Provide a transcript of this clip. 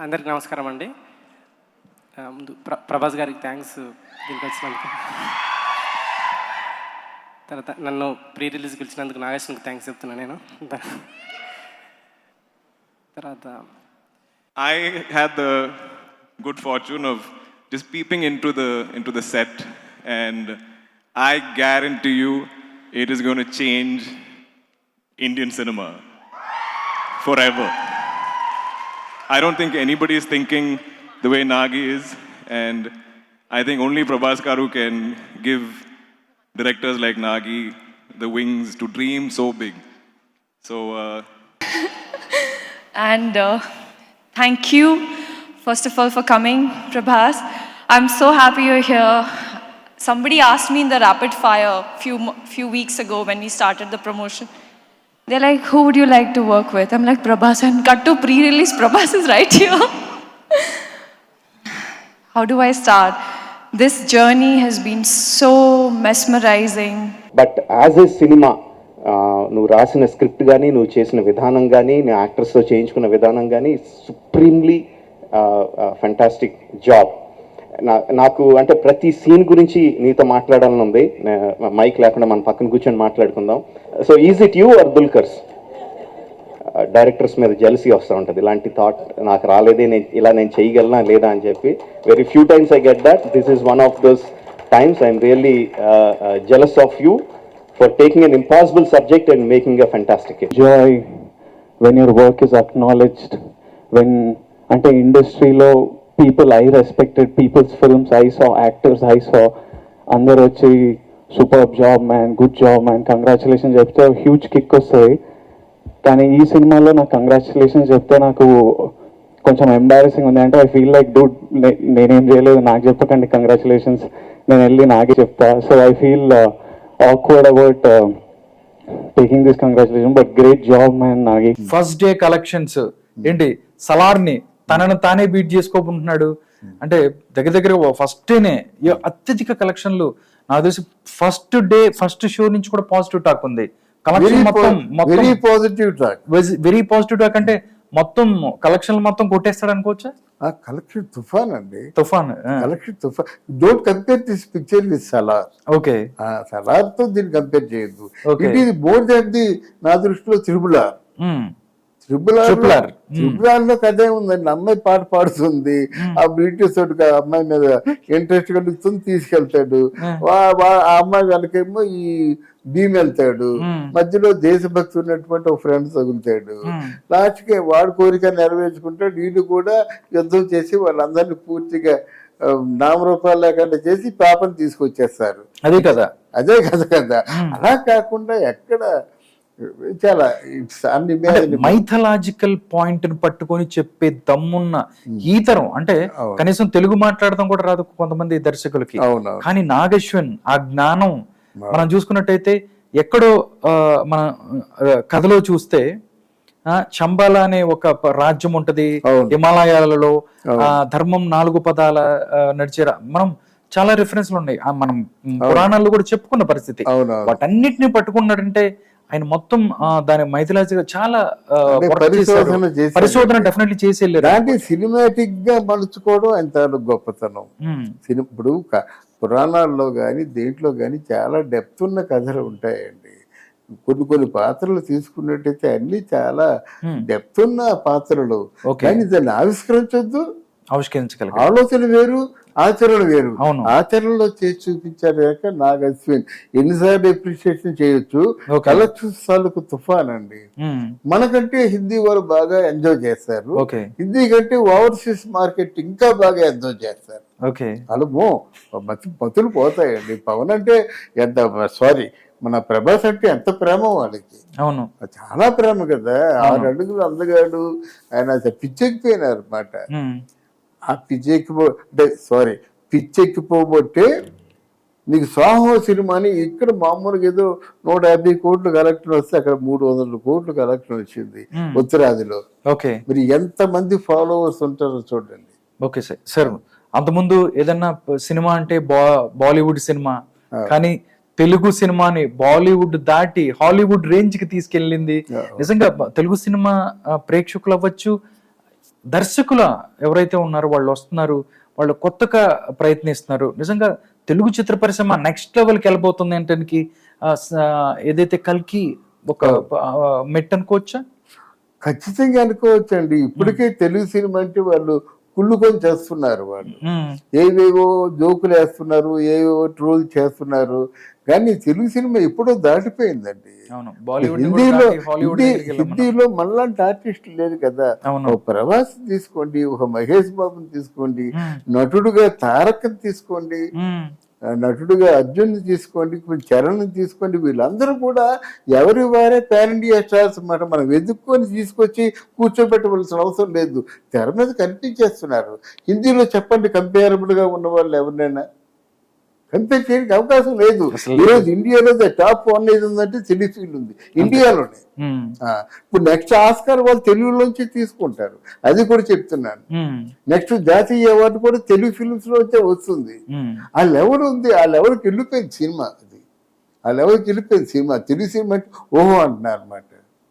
అందరికి నమస్కారం అండి. ముందు ప్రభాస్ గారికి థ్యాంక్స్ దీనికి వచ్చినందుకు. తర్వాత నన్ను ప్రీ రిలీజ్ పిలిచినందుకు నాగేశ్వరికి థ్యాంక్స్ చెప్తున్నాను నేను. తర్వాత I had the good fortune of just peeping into the set, and I guarantee you it is going to change Indian cinema forever. I don't think anybody is thinking the way Nagi is, and I think only Prabhas Karu can give directors like Nagi the wings to dream so big. So and thank you first of all for coming, Prabhas. I'm so happy you're here. Somebody asked me in the rapid fire few weeks ago when we started the promotion. They're like, who would you like to work with? I'm like, Prabhas. And cut to pre-release, Prabhas is right here. How do I start? This journey has been so mesmerizing. But as a cinema, నువ్వు రాసిన script కానీ నువ్వు చేసిన విధానం కానీ నీ యాక్టర్స్తో చేయించుకున్న విధానం కానీ సుప్రీంలీ ఫెంటాస్టిక్ జాబ్. నాకు అంటే ప్రతి సీన్ గురించి నీతో మాట్లాడాలని ఉంది. మైక్ లేకుండా మన పక్కన కూర్చొని మాట్లాడుకుందాం. So is it you are Dulquer's? Directors మీద జెలసీ వస్తూ ఉంటుంది. ఇలాంటి థాట్ నాకు రాలేదే, నేను చేయగలనా లేదా అని చెప్పి. Very few times I get that. This is one of those times. I'm really jealous of you for taking an impossible subject and making a fantastic hit. Joy when your work is acknowledged, when ante industry lo people I respected people's films I saw, actors I saw, andaru vachi superb job man, good job man, congratulations chepte huge kick ostayi. Kani ee cinema lo na congratulations chepte naku కొంచెం embarrassing ఉంది. అంటే I feel like Dude నేనేం చేయలేదు, నాకు చెప్పకండి congratulations, నేను వెళ్ళి నాకే చెప్తా. So I feel awkward about taking this congratulations, but great job man Nagi. First day collections ఏంటి, సలార్ని తనను తానే బీట్ చేసుకోకుంటున్నాడు. అంటే దగ్గర దగ్గర ఫస్ట్ డేనే అత్యధిక కలెక్షన్లు. నాకు తెలిసి ఫస్ట్ డే ఫస్ట్ షో నుంచి కూడా పాజిటివ్ టాక్ ఉంది. కలెక్షన్ మొత్తం వెరీ పాజిటివ్ టాక్ అంటే మొత్తం కలెక్షన్లు మొత్తం కొట్టేస్తాడు అనుకోవచ్చా? కలెక్షన్ తుఫాన్ అండి, తుఫాన్. కలెక్షన్ తుఫాన్. Don't compare this picture with Salaar. Okay, Salaar తో దీన్ని కంపేర్ చేయొద్దు. It is more than the, నా దృష్టిలో త్రిబులార్. త్రిబులార్ లో కథే ఉందండి. అమ్మాయి పాట పాడుతుంది, ఆ బ్రిటిష్ తోటి అమ్మాయి మీద ఇంట్రెస్ట్ కలుగుతుంది, తీసుకెళ్తాడు. ఆ అమ్మాయి వాళ్ళకేమో ఈ భీమ్ వెళ్తాడు, మధ్యలో దేశభక్తి ఉన్నటువంటి ఒక ఫ్రెండ్ తగులుతాడు. లాస్ట్ కి వాడు కోరిక నెరవేర్చుకుంటాడు, వీళ్ళు కూడా యుద్ధం చేసి వాళ్ళందరినీ పూర్తిగా నామరూపాలు లేకుండా చేసి పాపని తీసుకొచ్చేస్తారు. అదే కదా అలా కాకుండా ఎక్కడ చాలా మైథలాజికల్ పాయింట్ ని పట్టుకొని చెప్పే దమ్మున్న ఈ తరం. అంటే కనీసం తెలుగు మాట్లాడటం కూడా రాదు కొంతమంది దర్శకులకి, కానీ నాగేశ్వన్ ఆ జ్ఞానం మనం చూసుకున్నట్టయితే ఎక్కడో మన కథలో చూస్తే చంబాల అనే ఒక రాజ్యం ఉంటది హిమాలయాలలో, ధర్మం 4 పదాల నడిచే మనం చాలా రిఫరెన్స్లు ఉన్నాయి. మనం పురాణాల్లో కూడా చెప్పుకున్న పరిస్థితి. వాటన్నిటిని పట్టుకున్నాడంటే ఆయన మొత్తం దాని మైథలాజిగా చాలా పరిశోధన డెఫినెట్లీ చేసి వెళ్ళారు. సినిమాటిక్ గా మలుచుకోవడం ఎంత గొప్పతనం. ఇప్పుడు పురాణాల్లో కానీ దేంట్లో కానీ చాలా డెప్త్ ఉన్న కథలు ఉంటాయండి. కొన్ని పాత్రలు తీసుకున్నట్టయితే అన్ని చాలా డెప్త్ ఉన్న పాత్రలు, కానీ దాన్ని ఆవిష్కరించగలరు. ఆలోచన వేరు, ఆచరణ వేరు. ఆచరణలో చేసి చూపించారు కనుక నాకు అశ్విన్ ఎన్నిసార్లు అప్రిషియేషన్ చేయొచ్చు. కలెక్షన్స్ తాలూకు తుఫాన్ అండి. మనకంటే హిందీ వారు బాగా ఎంజాయ్ చేస్తారు, హిందీ కంటే ఓవర్సీస్ మార్కెట్ ఇంకా బాగా ఎంజాయ్ చేస్తారు. అలమో మతులు పోతాయండి. పవన్ అంటే ఎంత, సారీ మన ప్రభాస్ అంటే ఎంత ప్రేమ వాళ్ళకి. అవును, చాలా ప్రేమ కదా. 6 అడుగులు అందగాడు ఆయన. పిచ్చెక్కిపోయినారు అన్నమాట. ఆ పిచ్చెక్కిపోబట్టే నీకు సాహో సినిమాని ఇక్కడ మామూలుగా ఏదో 150 కోట్లు కలెక్షన్ వస్తే అక్కడ 300 కోట్లు కలెక్షన్ వచ్చింది ఉత్తరాదిలో. మరి ఎంత మంది ఫాలోవర్స్ ఉంటారో చూడండి. Okay sir. సార్ అంతకుముందు ఏదన్నా సినిమా అంటే బాలీవుడ్ సినిమా, కానీ తెలుగు సినిమాని బాలీవుడ్ దాటి హాలీవుడ్ రేంజ్ కి తీసుకెళ్ళింది నిజంగా తెలుగు సినిమా ప్రేక్షకులు అవ్వచ్చు, దర్శకుల ఎవరైతే ఉన్నారో వాళ్ళు వస్తున్నారు, వాళ్ళు కొత్తగా ప్రయత్నిస్తున్నారు. నిజంగా తెలుగు చిత్ర పరిశ్రమ నెక్స్ట్ లెవెల్కి వెళ్ళబోతుంది ఏంటానికి ఏదైతే కల్కి ఒక మెట్ అనుకోవచ్చా? ఖచ్చితంగా అనుకోవచ్చండి. ఇప్పటికే తెలుగు సినిమా అంటే వాళ్ళు కుళ్ళుకొని చేస్తున్నారు. వాళ్ళు ఏవేవో జోకులు వేస్తున్నారు, ఏవేవో ట్రోల్ చేస్తున్నారు. కానీ తెలుగు సినిమా ఎప్పుడో దాటిపోయిందండి. హిందీలో మనలాంటి ఆర్టిస్ట్ లేదు కదా. ఒక ప్రభాస్ తీసుకోండి, ఒక మహేష్ బాబుని తీసుకోండి, నటుడుగా తారక్ని తీసుకోండి, నటుడుగా అర్జున్ తీసుకోండి, చరణ్ తీసుకోండి, వీళ్ళందరూ కూడా ఎవరి వారే పాన్ ఇండియా స్టార్స్ అన్నమాట. మనం వెతుక్కొని తీసుకొచ్చి కూర్చోబెట్టవలసిన అవసరం లేదు, తెర మీద కనిపించేస్తున్నారు. హిందీలో చెప్పండి కంపేరబుల్ గా ఉన్న వాళ్ళు ఎవరినైనా కంపేర్ చేయడానికి అవకాశం లేదు. ఈరోజు ఇండియాలో టాప్ 1 ఏది ఉందంటే తెలుగు ఫీల్డ్ ఉంది ఇండియాలోనే. ఇప్పుడు నెక్స్ట్ ఆస్కార్ వాళ్ళు తెలుగులోంచి తీసుకుంటారు, అది కూడా చెప్తున్నాను. నెక్స్ట్ జాతీయ అవార్డు కూడా తెలుగు ఫిల్మ్స్ లో వస్తుంది. ఆ లెవెల్ ఉంది, ఆ లెవెల్కి వెళ్ళిపోయింది సినిమా. అది ఆ లెవెల్కి వెళ్ళిపోయింది సినిమా. తెలుగు సినిమా అంటే ఓహో అంటున్నారు అనమాట.